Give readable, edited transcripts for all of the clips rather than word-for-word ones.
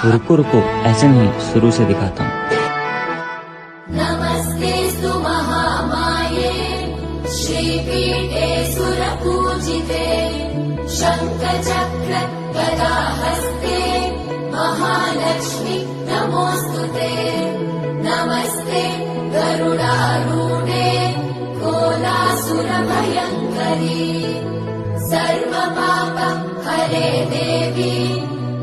रुको रुको, ऐसे नहीं, शुरू से दिखाता हूँ। नमस्तेस्तु महामाये श्रीपीठे सुरपूजिते शङ्खचक्र गदाहस्ते महालक्ष्मी नमोऽस्तुते। नमस्ते गरुडारूढे कोलासुरभयङ्करी सर्वपाप हरे देवी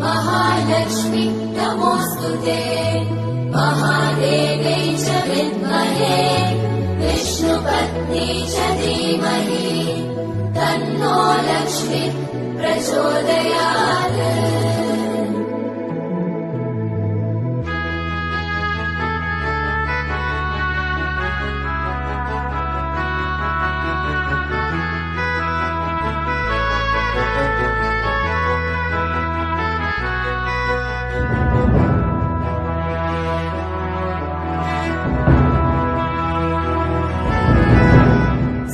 महालक्ष्मी नमोऽस्तुते। महादेव्यै च विद्महे विष्णुपत्नी च धीमहि तन्नो लक्ष्मी प्रचोदयात्।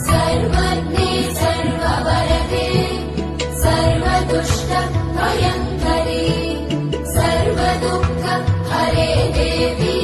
सर्वज्ञे सर्ववरदे सर्वदुष्ट भयङ्करी सर्वदुःख हरे देवी